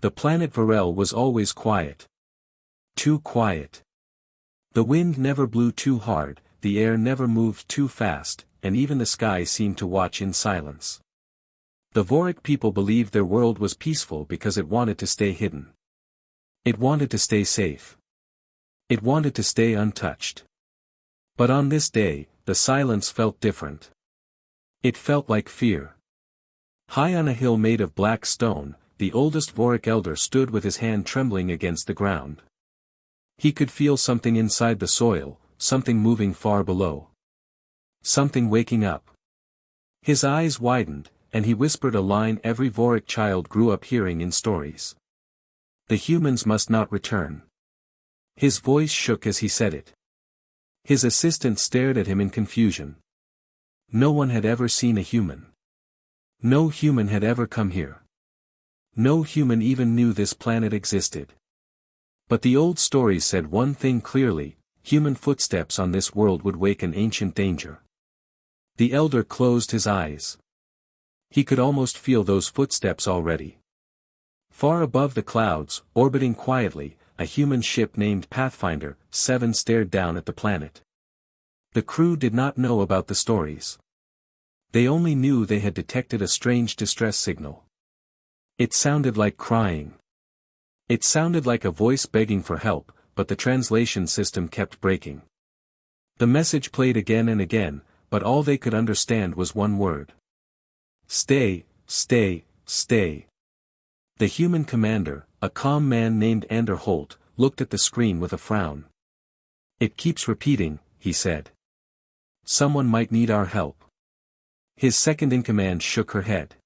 The planet Varel was always quiet. Too quiet. The wind never blew too hard, the air never moved too fast, and even the sky seemed to watch in silence. The Vorik people believed their world was peaceful because it wanted to stay hidden. It wanted to stay safe. It wanted to stay untouched. But on this day, the silence felt different. It felt like fear. High on a hill made of black stone, the oldest Vorik elder stood with his hand trembling against the ground. He could feel something inside the soil, something moving far below. Something waking up. His eyes widened, and he whispered a line every Vorik child grew up hearing in stories. The humans must not return. His voice shook as he said it. His assistant stared at him in confusion. No one had ever seen a human. No human had ever come here. No human even knew this planet existed. But the old stories said one thing clearly: human footsteps on this world would wake an ancient danger. The elder closed his eyes. He could almost feel those footsteps already. Far above the clouds, orbiting quietly, a human ship named Pathfinder 7 stared down at the planet. The crew did not know about the stories. They only knew they had detected a strange distress signal. It sounded like crying. It sounded like a voice begging for help, but the translation system kept breaking. The message played again and again, but all they could understand was one word. Stay, stay, stay. The human commander, a calm man named Ander Holt, looked at the screen with a frown. It keeps repeating, he said. Someone might need our help. His second-in-command shook her head.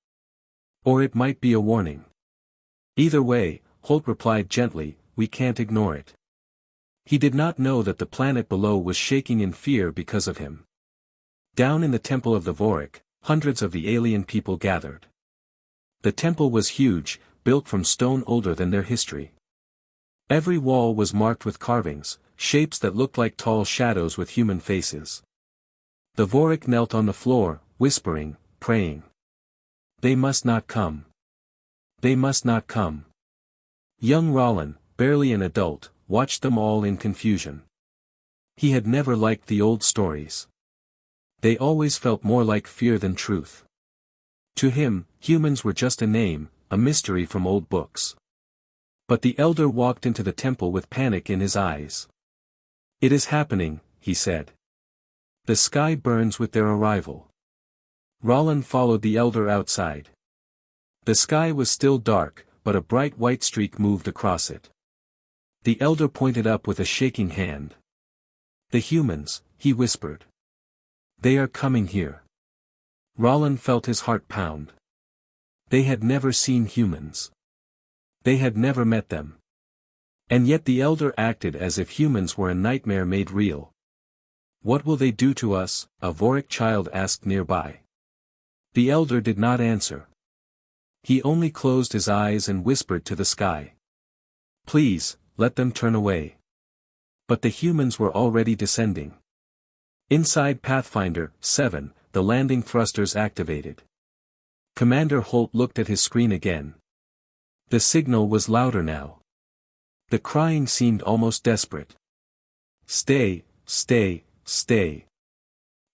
Or it might be a warning. Either way, Holt replied gently, we can't ignore it. He did not know that the planet below was shaking in fear because of him. Down in the temple of the Vorik, hundreds of the alien people gathered. The temple was huge, built from stone older than their history. Every wall was marked with carvings, shapes that looked like tall shadows with human faces. The Vorik knelt on the floor, whispering, praying. They must not come. They must not come. Young Rollin, barely an adult, watched them all in confusion. He had never liked the old stories. They always felt more like fear than truth. To him, humans were just a name, a mystery from old books. But the elder walked into the temple with panic in his eyes. It is happening, he said. The sky burns with their arrival. Rollin followed the elder outside. The sky was still dark, but a bright white streak moved across it. The elder pointed up with a shaking hand. The humans, he whispered. They are coming here. Rollin felt his heart pound. They had never seen humans. They had never met them. And yet the elder acted as if humans were a nightmare made real. What will they do to us? A Vorik child asked nearby. The elder did not answer. He only closed his eyes and whispered to the sky. Please, let them turn away. But the humans were already descending. Inside Pathfinder 7, the landing thrusters activated. Commander Holt looked at his screen again. The signal was louder now. The crying seemed almost desperate. Stay, stay, stay.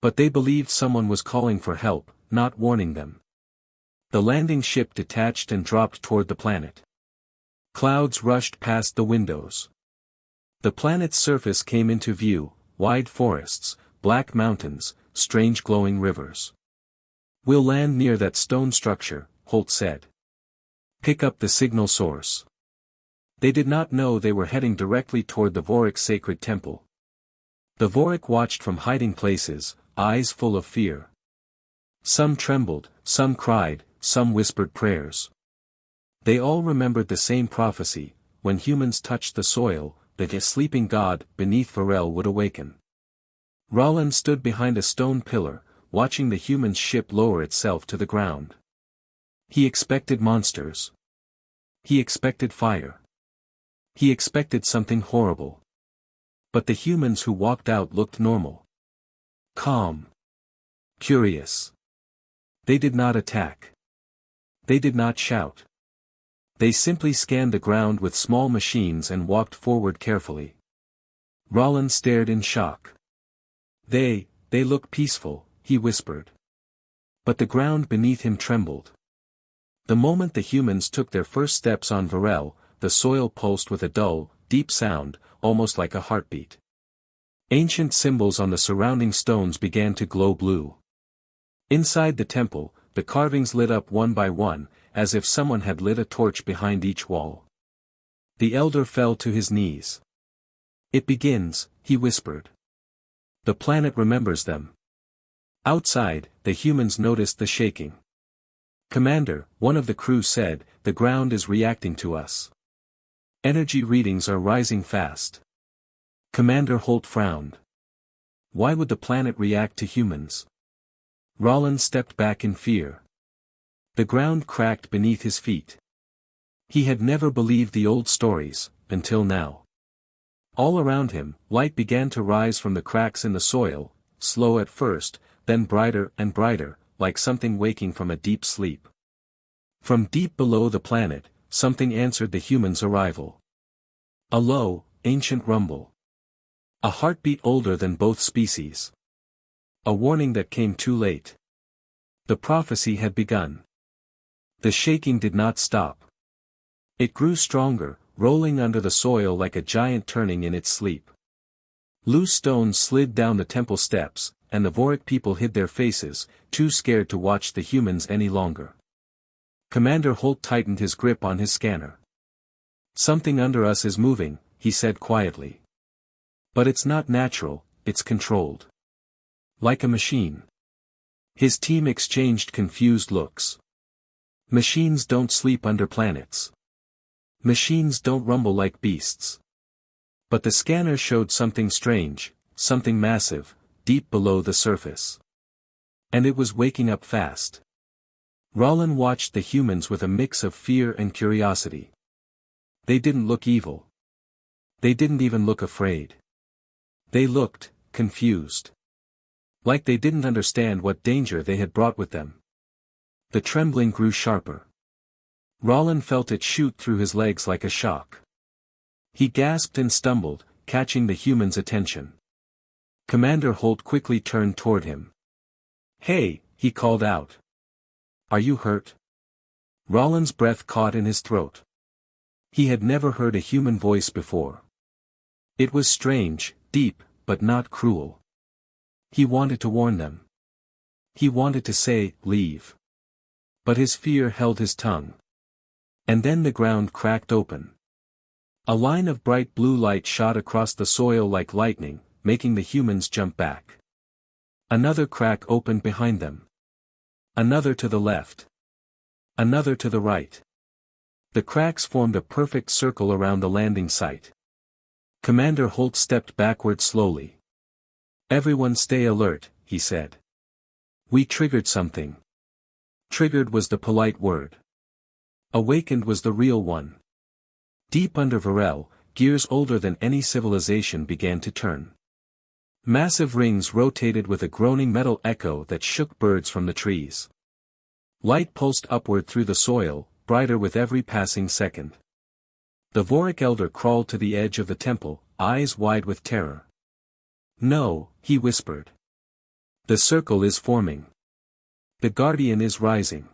But they believed someone was calling for help, not warning them. The landing ship detached and dropped toward the planet. Clouds rushed past the windows. The planet's surface came into view, wide forests, black mountains, strange glowing rivers. We'll land near that stone structure, Holt said. Pick up the signal source. They did not know they were heading directly toward the Vorik sacred temple. The Vorik watched from hiding places, eyes full of fear. Some trembled, some cried, some whispered prayers. They all remembered the same prophecy: when humans touched the soil, the sleeping god beneath Varel would awaken. Rollin stood behind a stone pillar, watching the human ship lower itself to the ground. He expected monsters. He expected fire. He expected something horrible. But the humans who walked out looked normal. Calm. Curious. They did not attack. They did not shout. They simply scanned the ground with small machines and walked forward carefully. Roland stared in shock. They look peaceful, he whispered. But the ground beneath him trembled. The moment the humans took their first steps on Varel, the soil pulsed with a dull, deep sound, almost like a heartbeat. Ancient symbols on the surrounding stones began to glow blue. Inside the temple, the carvings lit up one by one, as if someone had lit a torch behind each wall. The elder fell to his knees. It begins, he whispered. The planet remembers them. Outside, the humans noticed the shaking. Commander, one of the crew said, the ground is reacting to us. Energy readings are rising fast. Commander Holt frowned. Why would the planet react to humans? Roland stepped back in fear. The ground cracked beneath his feet. He had never believed the old stories, until now. All around him, light began to rise from the cracks in the soil, slow at first, then brighter and brighter, like something waking from a deep sleep. From deep below the planet, something answered the humans' arrival. A low, ancient rumble. A heartbeat older than both species. A warning that came too late. The prophecy had begun. The shaking did not stop. It grew stronger, rolling under the soil like a giant turning in its sleep. Loose stones slid down the temple steps, and the Vorik people hid their faces, too scared to watch the humans any longer. Commander Holt tightened his grip on his scanner. Something under us is moving, he said quietly. But it's not natural, it's controlled. Like a machine. His team exchanged confused looks. Machines don't sleep under planets. Machines don't rumble like beasts. But the scanner showed something strange, something massive, deep below the surface. And it was waking up fast. Roland watched the humans with a mix of fear and curiosity. They didn't look evil. They didn't even look afraid. They looked confused. Like they didn't understand what danger they had brought with them. The trembling grew sharper. Roland felt it shoot through his legs like a shock. He gasped and stumbled, catching the humans' attention. Commander Holt quickly turned toward him. Hey, he called out. Are you hurt? Roland's breath caught in his throat. He had never heard a human voice before. It was strange, deep, but not cruel. He wanted to warn them. He wanted to say, leave. But his fear held his tongue. And then the ground cracked open. A line of bright blue light shot across the soil like lightning, making the humans jump back. Another crack opened behind them. Another to the left. Another to the right. The cracks formed a perfect circle around the landing site. Commander Holt stepped backward slowly. Everyone stay alert, he said. We triggered something. Triggered was the polite word. Awakened was the real one. Deep under Varel, gears older than any civilization began to turn. Massive rings rotated with a groaning metal echo that shook birds from the trees. Light pulsed upward through the soil, brighter with every passing second. The Vorik elder crawled to the edge of the temple, eyes wide with terror. No, he whispered. The circle is forming. The guardian is rising.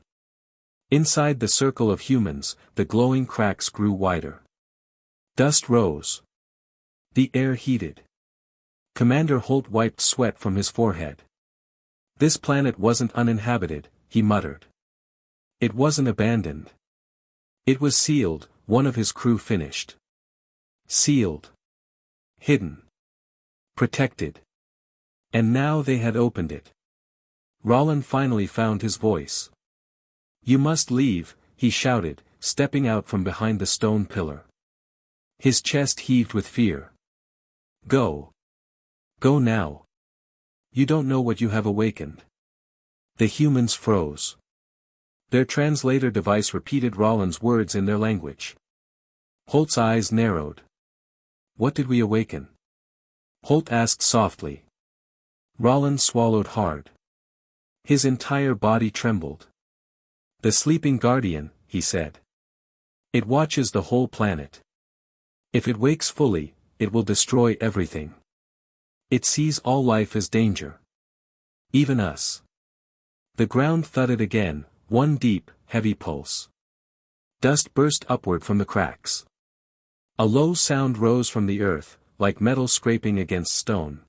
Inside the circle of humans, the glowing cracks grew wider. Dust rose. The air heated. Commander Holt wiped sweat from his forehead. This planet wasn't uninhabited, he muttered. It wasn't abandoned. It was sealed, one of his crew finished. Sealed. Hidden. Protected. And now they had opened it. Roland finally found his voice. You must leave, he shouted, stepping out from behind the stone pillar. His chest heaved with fear. Go. Go now. You don't know what you have awakened. The humans froze. Their translator device repeated Roland's words in their language. Holt's eyes narrowed. What did we awaken? Holt asked softly. Roland swallowed hard. His entire body trembled. The sleeping guardian, he said. It watches the whole planet. If it wakes fully, it will destroy everything. It sees all life as danger. Even us. The ground thudded again, one deep, heavy pulse. Dust burst upward from the cracks. A low sound rose from the earth, like metal scraping against stone.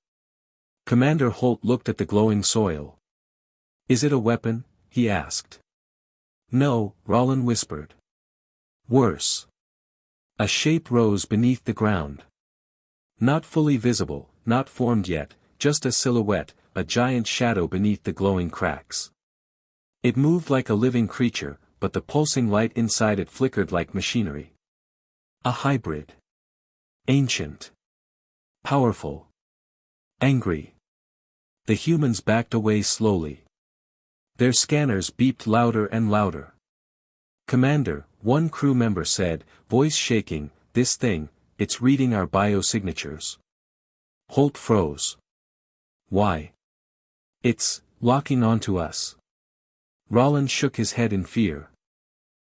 Commander Holt looked at the glowing soil. "Is it a weapon?" he asked. "No," Roland whispered. "Worse." A shape rose beneath the ground. Not fully visible, not formed yet, just a silhouette, a giant shadow beneath the glowing cracks. It moved like a living creature, but the pulsing light inside it flickered like machinery. A hybrid. Ancient. Powerful. Angry. The humans backed away slowly. Their scanners beeped louder and louder. "Commander," one crew member said, voice shaking, "this thing, it's reading our biosignatures." Holt froze. "Why?" "It's locking onto us." Roland shook his head in fear.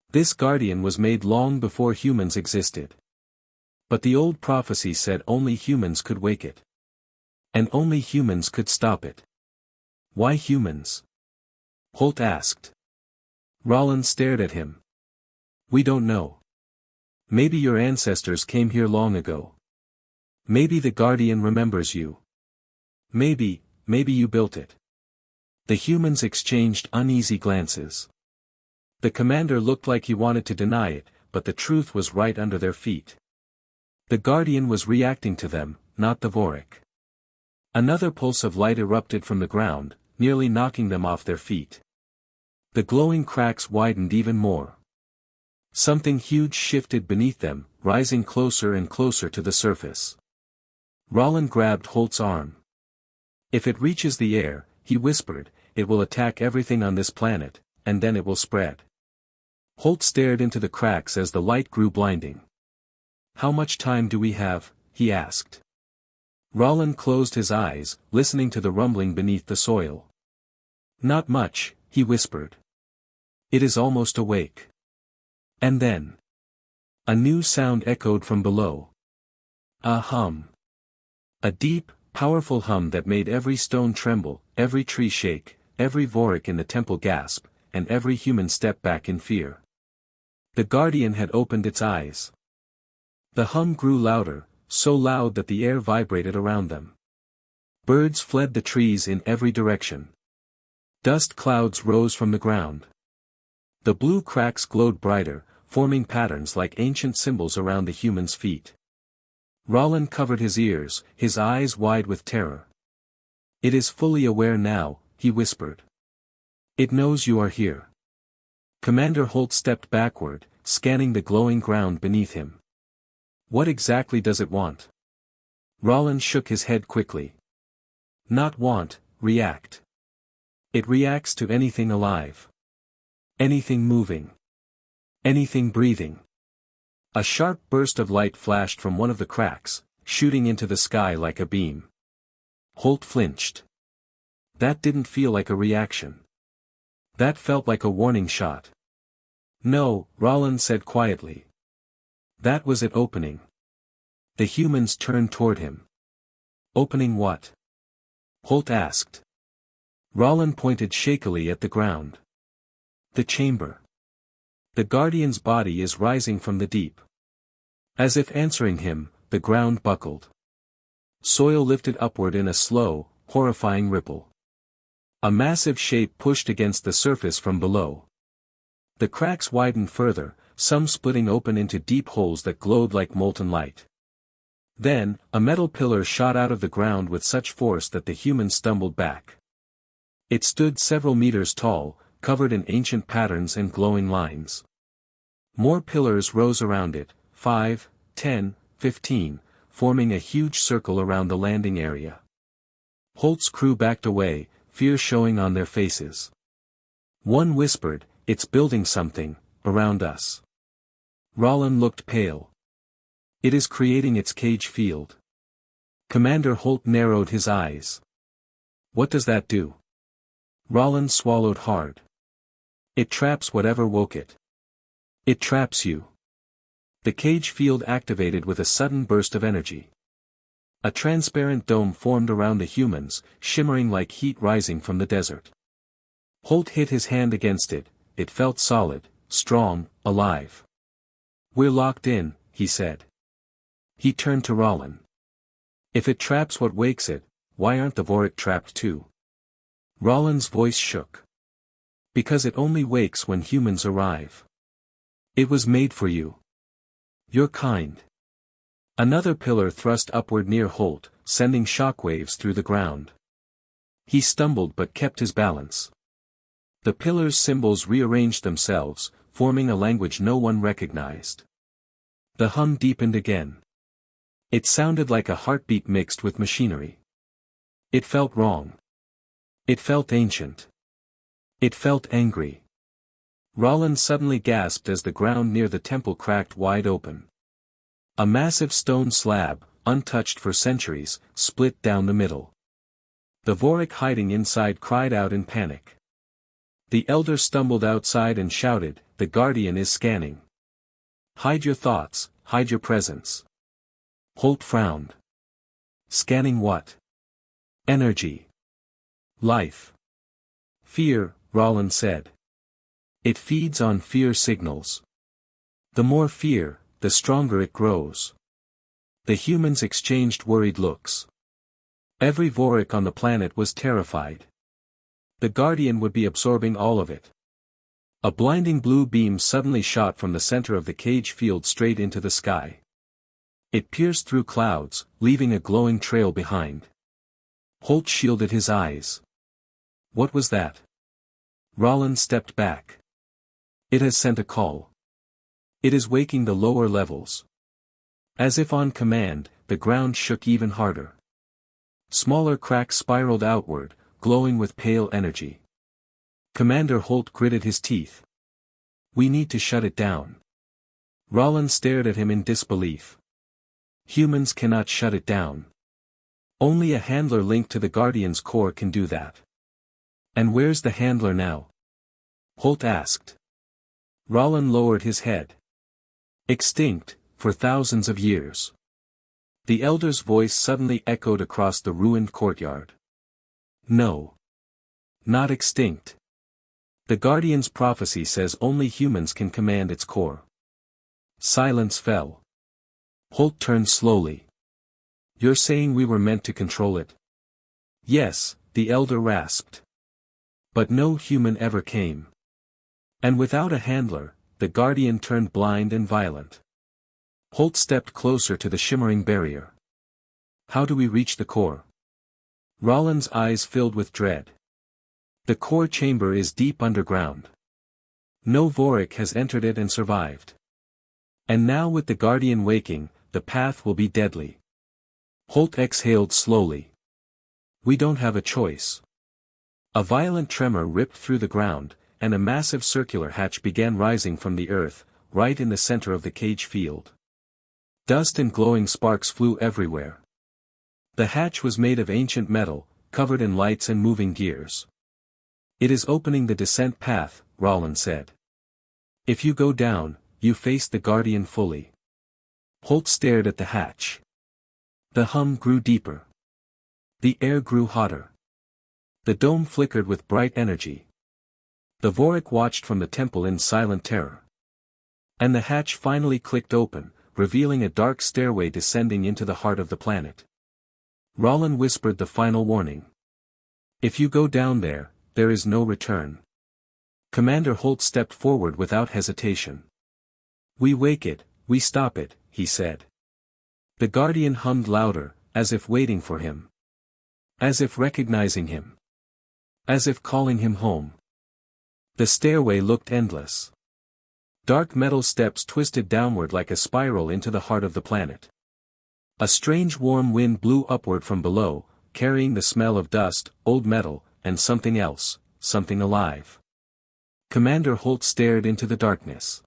This guardian was made long before humans existed. But the old prophecy said only humans could wake it. And only humans could stop it. "Why humans?" Holt asked. Roland stared at him. "We don't know. Maybe your ancestors came here long ago. Maybe the Guardian remembers you. Maybe you built it." The humans exchanged uneasy glances. The commander looked like he wanted to deny it, but the truth was right under their feet. The Guardian was reacting to them, not the Vorik. Another pulse of light erupted from the ground, nearly knocking them off their feet. The glowing cracks widened even more. Something huge shifted beneath them, rising closer and closer to the surface. Roland grabbed Holt's arm. "If it reaches the air," he whispered, "it will attack everything on this planet, and then it will spread." Holt stared into the cracks as the light grew blinding. "How much time do we have?" he asked. Roland closed his eyes, listening to the rumbling beneath the soil. "Not much," he whispered. "It is almost awake." And then a new sound echoed from below. A hum. A deep, powerful hum that made every stone tremble, every tree shake, every Vorik in the temple gasp, and every human step back in fear. The Guardian had opened its eyes. The hum grew louder, so loud that the air vibrated around them. Birds fled the trees in every direction. Dust clouds rose from the ground. The blue cracks glowed brighter, forming patterns like ancient symbols around the humans' feet. Roland covered his ears, his eyes wide with terror. "It is fully aware now," he whispered. "It knows you are here." Commander Holt stepped backward, scanning the glowing ground beneath him. "What exactly does it want?" Roland shook his head quickly. "Not want, react. It reacts to anything alive. Anything moving. Anything breathing." A sharp burst of light flashed from one of the cracks, shooting into the sky like a beam. Holt flinched. That didn't feel like a reaction. That felt like a warning shot. "No," Roland said quietly. That was it opening. The humans turned toward him. "Opening what?" Holt asked. Roland pointed shakily at the ground. "The chamber. The Guardian's body is rising from the deep." As if answering him, the ground buckled. Soil lifted upward in a slow, horrifying ripple. A massive shape pushed against the surface from below. The cracks widened further, some splitting open into deep holes that glowed like molten light. Then, a metal pillar shot out of the ground with such force that the humans stumbled back. It stood several meters tall, covered in ancient patterns and glowing lines. More pillars rose around it, 5, 10, 15, forming a huge circle around the landing area. Holt's crew backed away, fear showing on their faces. One whispered, "It's building something, around us." Roland looked pale. "It is creating its cage field." Commander Holt narrowed his eyes. "What does that do?" Roland swallowed hard. "It traps whatever woke it. It traps you." The cage field activated with a sudden burst of energy. A transparent dome formed around the humans, shimmering like heat rising from the desert. Holt hit his hand against it. It felt solid, strong, alive. "We're locked in," he said. He turned to Rollin. "If it traps what wakes it, why aren't the Vorik trapped too?" Rollin's voice shook. "Because it only wakes when humans arrive. It was made for you. Your kind." Another pillar thrust upward near Holt, sending shockwaves through the ground. He stumbled but kept his balance. The pillar's symbols rearranged themselves, forming a language no one recognized. The hum deepened again. It sounded like a heartbeat mixed with machinery. It felt wrong. It felt ancient. It felt angry. Rollin suddenly gasped as the ground near the temple cracked wide open. A massive stone slab, untouched for centuries, split down the middle. The Vorik hiding inside cried out in panic. The elder stumbled outside and shouted, "The Guardian is scanning. Hide your thoughts, hide your presence." Holt frowned. "Scanning what?" "Energy. Life. Fear," Rollin said. "It feeds on fear signals. The more fear, the stronger it grows." The humans exchanged worried looks. Every Vorik on the planet was terrified. The Guardian would be absorbing all of it. A blinding blue beam suddenly shot from the center of the cage field straight into the sky. It pierced through clouds, leaving a glowing trail behind. Holt shielded his eyes. "What was that?" Rollin stepped back. "It has sent a call. It is waking the lower levels." As if on command, the ground shook even harder. Smaller cracks spiraled outward, glowing with pale energy. Commander Holt gritted his teeth. "We need to shut it down." Rollin stared at him in disbelief. "Humans cannot shut it down. Only a handler linked to the Guardian's core can do that." "And where's the handler now?" Holt asked. Rollin lowered his head. "Extinct, for thousands of years." The elder's voice suddenly echoed across the ruined courtyard. "No. Not extinct. The Guardian's prophecy says only humans can command its core." Silence fell. Holt turned slowly. "You're saying we were meant to control it?" "Yes," the elder rasped. "But no human ever came. And without a handler, the Guardian turned blind and violent." Holt stepped closer to the shimmering barrier. "How do we reach the core?" Rollin's eyes filled with dread. "The core chamber is deep underground. No Vorik has entered it and survived. And now with the Guardian waking, the path will be deadly." Holt exhaled slowly. "We don't have a choice." A violent tremor ripped through the ground, and a massive circular hatch began rising from the earth, right in the center of the cage field. Dust and glowing sparks flew everywhere. The hatch was made of ancient metal, covered in lights and moving gears. "It is opening the descent path," Rollin said. "If you go down, you face the Guardian fully." Holt stared at the hatch. The hum grew deeper. The air grew hotter. The dome flickered with bright energy. The Vorik watched from the temple in silent terror. And the hatch finally clicked open, revealing a dark stairway descending into the heart of the planet. Rollin whispered the final warning. "If you go down there, there is no return." Commander Holt stepped forward without hesitation. "We wake it, we stop it," he said. The Guardian hummed louder, as if waiting for him. As if recognizing him. As if calling him home. The stairway looked endless. Dark metal steps twisted downward like a spiral into the heart of the planet. A strange warm wind blew upward from below, carrying the smell of dust, old metal, and something else, something alive. Commander Holt stared into the darkness.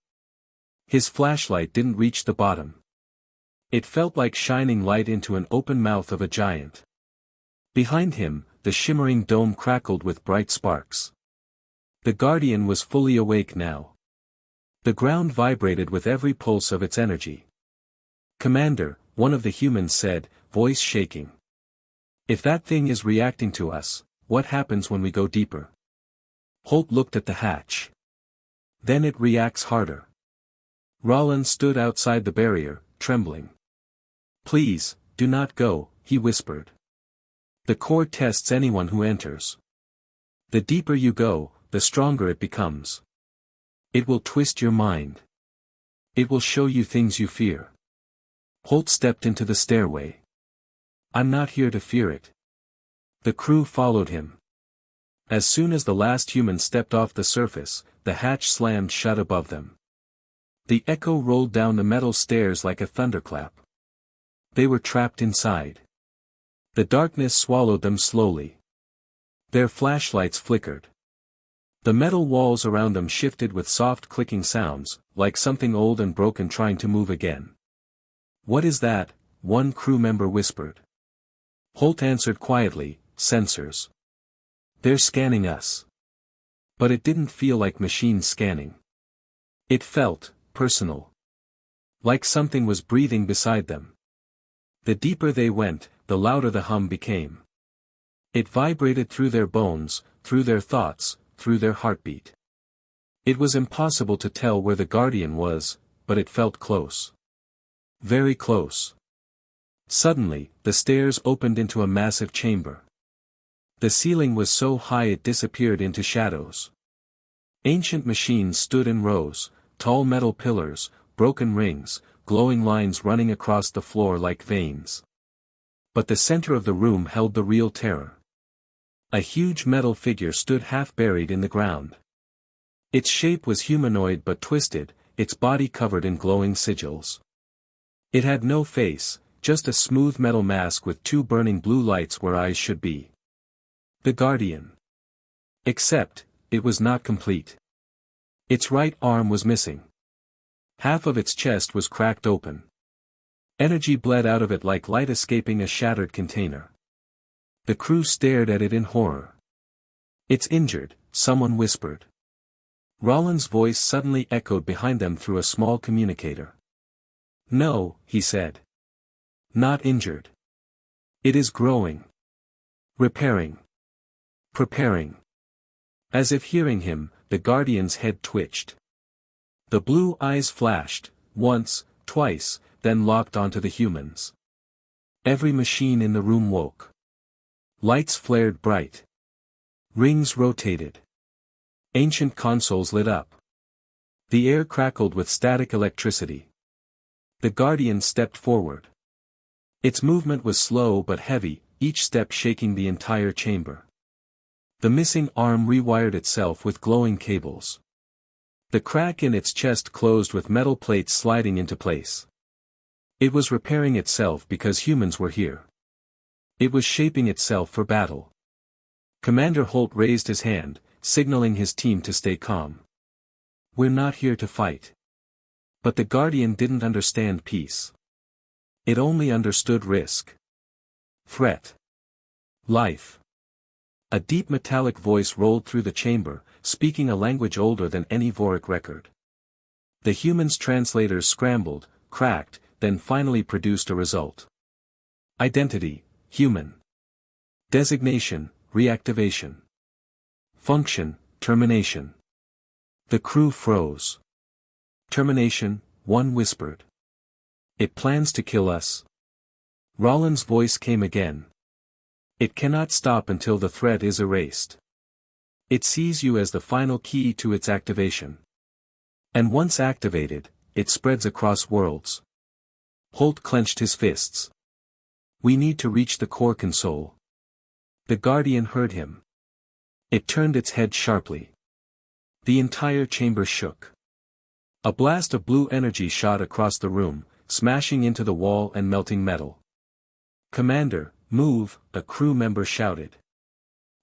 His flashlight didn't reach the bottom. It felt like shining light into an open mouth of a giant. Behind him, the shimmering dome crackled with bright sparks. The Guardian was fully awake now. The ground vibrated with every pulse of its energy. "Commander," one of the humans said, voice shaking. "If that thing is reacting to us, what happens when we go deeper?" Holt looked at the hatch. "Then it reacts harder." Rollin stood outside the barrier, trembling. "Please, do not go," he whispered. "The core tests anyone who enters. The deeper you go, the stronger it becomes. It will twist your mind. It will show you things you fear." Holt stepped into the stairway. "I'm not here to fear it." The crew followed him. As soon as the last human stepped off the surface, the hatch slammed shut above them. The echo rolled down the metal stairs like a thunderclap. They were trapped inside. The darkness swallowed them slowly. Their flashlights flickered. The metal walls around them shifted with soft clicking sounds, like something old and broken trying to move again. "What is that?" one crew member whispered. Holt answered quietly, "Sensors. They're scanning us." But it didn't feel like machines scanning. It felt personal. Like something was breathing beside them. The deeper they went, the louder the hum became. It vibrated through their bones, through their thoughts, through their heartbeat. It was impossible to tell where the Guardian was, but it felt close. Very close. Suddenly, the stairs opened into a massive chamber. The ceiling was so high it disappeared into shadows. Ancient machines stood in rows, tall metal pillars, broken rings, glowing lines running across the floor like veins. But the center of the room held the real terror. A huge metal figure stood half buried in the ground. Its shape was humanoid but twisted, its body covered in glowing sigils. It had no face, just a smooth metal mask with two burning blue lights where eyes should be. The Guardian. Except, it was not complete. Its right arm was missing. Half of its chest was cracked open. Energy bled out of it like light escaping a shattered container. The crew stared at it in horror. "It's injured," someone whispered. Rollin's voice suddenly echoed behind them through a small communicator. "No," he said. "Not injured. It is growing. Repairing. Preparing." As if hearing him, the Guardian's head twitched. The blue eyes flashed, once, twice, then locked onto the humans. Every machine in the room woke. Lights flared bright. Rings rotated. Ancient consoles lit up. The air crackled with static electricity. The Guardian stepped forward. Its movement was slow but heavy, each step shaking the entire chamber. The missing arm rewired itself with glowing cables. The crack in its chest closed with metal plates sliding into place. It was repairing itself because humans were here. It was shaping itself for battle. Commander Holt raised his hand, signaling his team to stay calm. "We're not here to fight." But the Guardian didn't understand peace. It only understood risk. Threat. Life. A deep metallic voice rolled through the chamber, speaking a language older than any Voric record. The humans' translators scrambled, cracked, then finally produced a result. Identity, human. Designation, reactivation. Function, termination. The crew froze. Termination, one whispered. "It plans to kill us." Rollin's voice came again. "It cannot stop until the threat is erased. It sees you as the final key to its activation. And once activated, it spreads across worlds." Holt clenched his fists. "We need to reach the core console." The Guardian heard him. It turned its head sharply. The entire chamber shook. A blast of blue energy shot across the room, smashing into the wall and melting metal. "Commander, move," a crew member shouted.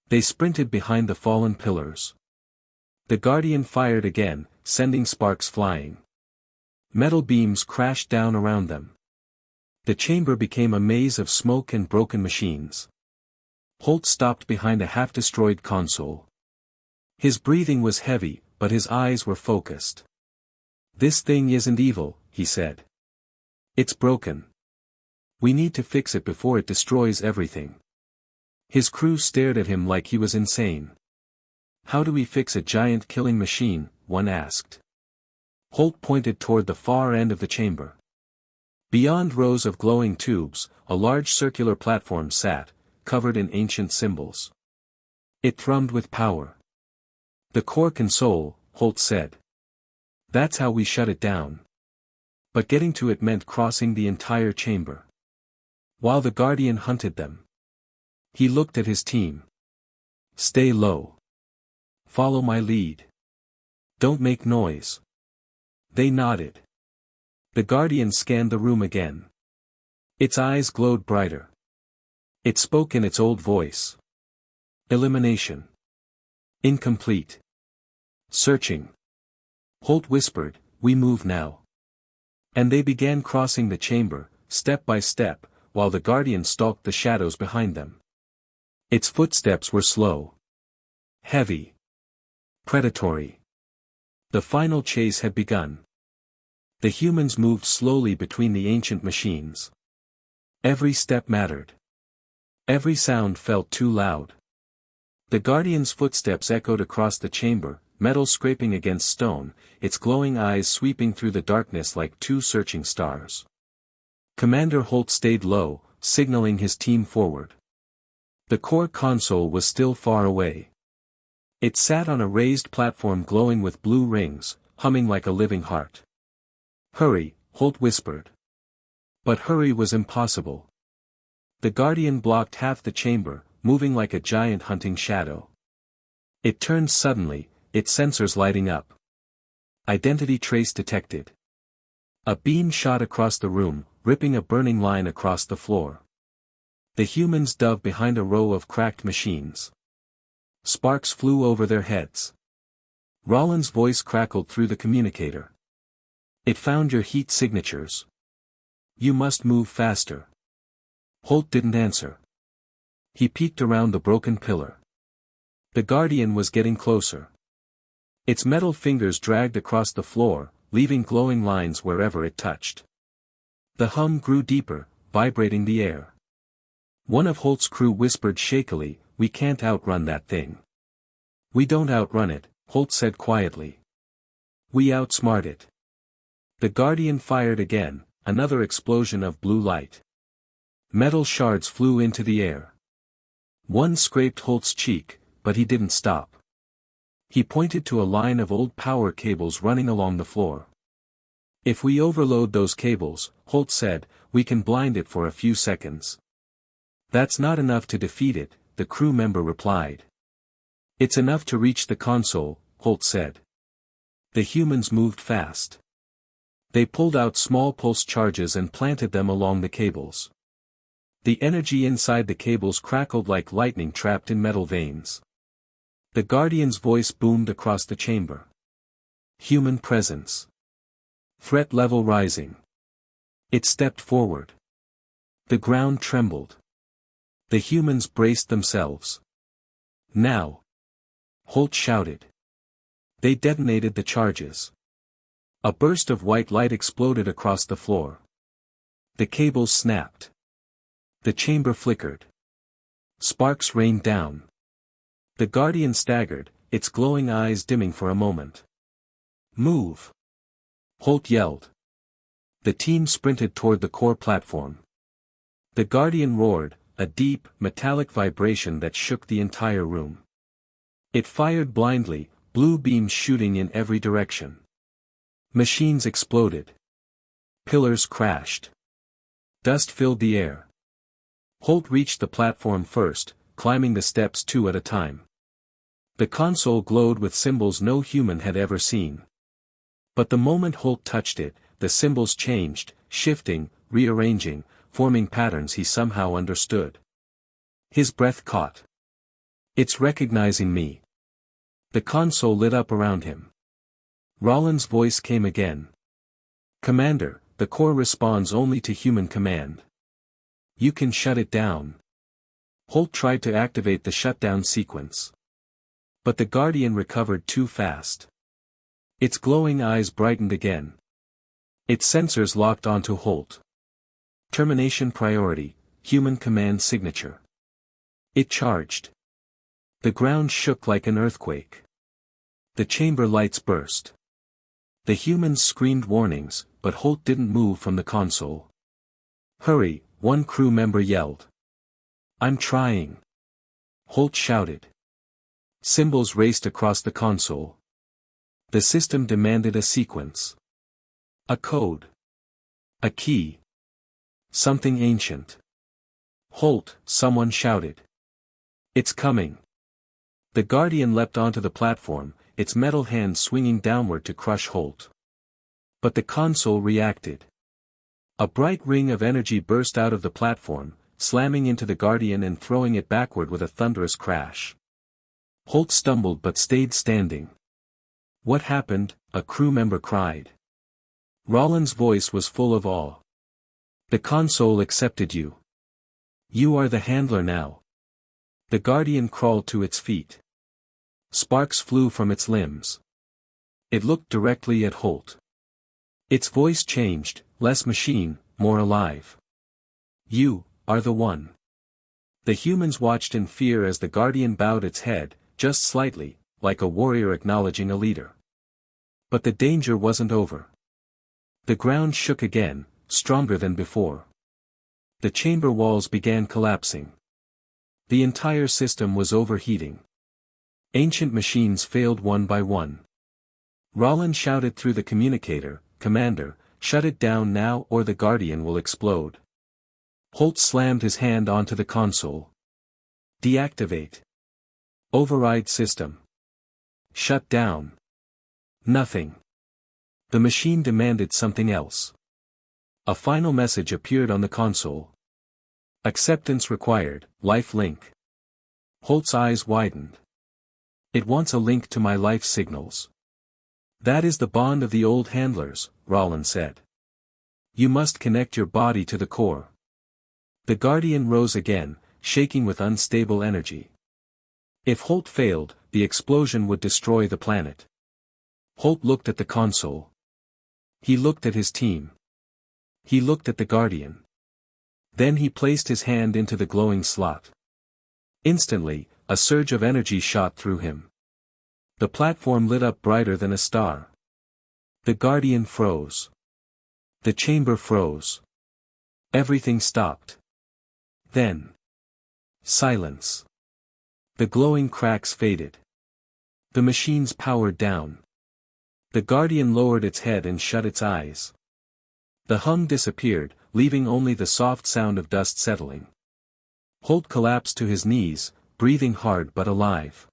They sprinted behind the fallen pillars. The Guardian fired again, sending sparks flying. Metal beams crashed down around them. The chamber became a maze of smoke and broken machines. Holt stopped behind a half-destroyed console. His breathing was heavy, but his eyes were focused. "This thing isn't evil," he said. "It's broken. We need to fix it before it destroys everything." His crew stared at him like he was insane. "How do we fix a giant killing machine?" one asked. Holt pointed toward the far end of the chamber. Beyond rows of glowing tubes, a large circular platform sat, covered in ancient symbols. It thrummed with power. "The core console," Holt said. "That's how we shut it down." But getting to it meant crossing the entire chamber. While the Guardian hunted them, he looked at his team. "Stay low. Follow my lead. Don't make noise." They nodded. The Guardian scanned the room again. Its eyes glowed brighter. It spoke in its old voice. "Elimination. Incomplete. Searching." Holt whispered, "We move now." And they began crossing the chamber, step by step, while the Guardian stalked the shadows behind them. Its footsteps were slow. Heavy. Predatory. The final chase had begun. The humans moved slowly between the ancient machines. Every step mattered. Every sound felt too loud. The Guardian's footsteps echoed across the chamber, metal scraping against stone, its glowing eyes sweeping through the darkness like two searching stars. Commander Holt stayed low, signaling his team forward. The core console was still far away. It sat on a raised platform glowing with blue rings, humming like a living heart. "Hurry," Holt whispered. But hurry was impossible. The Guardian blocked half the chamber, moving like a giant hunting shadow. It turned suddenly, its sensors lighting up. Identity trace detected. A beam shot across the room, ripping a burning line across the floor. The humans dove behind a row of cracked machines. Sparks flew over their heads. Rollins' voice crackled through the communicator. "It found your heat signatures. You must move faster." Holt didn't answer. He peeked around the broken pillar. The Guardian was getting closer. Its metal fingers dragged across the floor, leaving glowing lines wherever it touched. The hum grew deeper, vibrating the air. One of Holt's crew whispered shakily, "We can't outrun that thing." "We don't outrun it," Holt said quietly. "We outsmart it." The Guardian fired again, another explosion of blue light. Metal shards flew into the air. One scraped Holt's cheek, but he didn't stop. He pointed to a line of old power cables running along the floor. "If we overload those cables," Holt said, "we can blind it for a few seconds." "That's not enough to defeat it," the crew member replied. "It's enough to reach the console," Holt said. The humans moved fast. They pulled out small pulse charges and planted them along the cables. The energy inside the cables crackled like lightning trapped in metal veins. The Guardian's voice boomed across the chamber. "Human presence. Threat level rising." It stepped forward. The ground trembled. The humans braced themselves. "Now!" Holt shouted. They detonated the charges. A burst of white light exploded across the floor. The cables snapped. The chamber flickered. Sparks rained down. The Guardian staggered, its glowing eyes dimming for a moment. "Move!" Holt yelled. The team sprinted toward the core platform. The Guardian roared, a deep, metallic vibration that shook the entire room. It fired blindly, blue beams shooting in every direction. Machines exploded. Pillars crashed. Dust filled the air. Holt reached the platform first, climbing the steps two at a time. The console glowed with symbols no human had ever seen. But the moment Holt touched it, the symbols changed, shifting, rearranging, forming patterns he somehow understood. His breath caught. "It's recognizing me." The console lit up around him. Rollins' voice came again. "Commander, the core responds only to human command. You can shut it down." Holt tried to activate the shutdown sequence. But the Guardian recovered too fast. Its glowing eyes brightened again. Its sensors locked onto Holt. Termination priority, human command signature. It charged. The ground shook like an earthquake. The chamber lights burst. The humans screamed warnings, but Holt didn't move from the console. "Hurry," one crew member yelled. "I'm trying." Holt shouted. Symbols raced across the console. The system demanded a sequence. A code. A key. Something ancient. "Holt," someone shouted. "It's coming." The Guardian leapt onto the platform, its metal hand swinging downward to crush Holt. But the console reacted. A bright ring of energy burst out of the platform, slamming into the Guardian and throwing it backward with a thunderous crash. Holt stumbled but stayed standing. "What happened?" a crew member cried. Rollins' voice was full of awe. "The console accepted you. You are the handler now." The Guardian crawled to its feet. Sparks flew from its limbs. It looked directly at Holt. Its voice changed, less machine, more alive. "You are the one." The humans watched in fear as the Guardian bowed its head, just slightly, like a warrior acknowledging a leader. But the danger wasn't over. The ground shook again, stronger than before. The chamber walls began collapsing. The entire system was overheating. Ancient machines failed one by one. Rollins shouted through the communicator, "Commander, shut it down now or the Guardian will explode." Holt slammed his hand onto the console. "Deactivate. Override system. Shut down." Nothing. The machine demanded something else. A final message appeared on the console. "Acceptance required, life link." Holt's eyes widened. "It wants a link to my life signals." "That is the bond of the old handlers," Rollins said. "You must connect your body to the core." The Guardian rose again, shaking with unstable energy. If Holt failed, the explosion would destroy the planet. Holt looked at the console. He looked at his team. He looked at the Guardian. Then he placed his hand into the glowing slot. Instantly, a surge of energy shot through him. The platform lit up brighter than a star. The Guardian froze. The chamber froze. Everything stopped. Then. Silence. The glowing cracks faded. The machines powered down. The Guardian lowered its head and shut its eyes. The hum disappeared, leaving only the soft sound of dust settling. Holt collapsed to his knees, breathing hard but alive.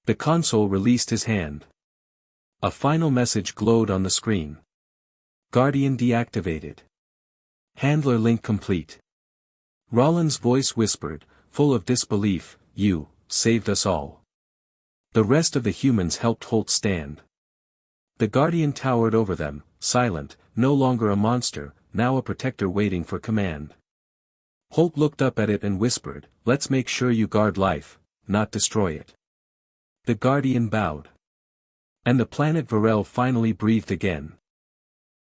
The console released his hand. A final message glowed on the screen. "Guardian deactivated. Handler link complete." Rollins' voice whispered, full of disbelief, "You saved us all." The rest of the humans helped Holt stand. The Guardian towered over them, silent, no longer a monster, now a protector waiting for command. Holt looked up at it and whispered, "Let's make sure you guard life, not destroy it." The Guardian bowed. And the planet Varel finally breathed again.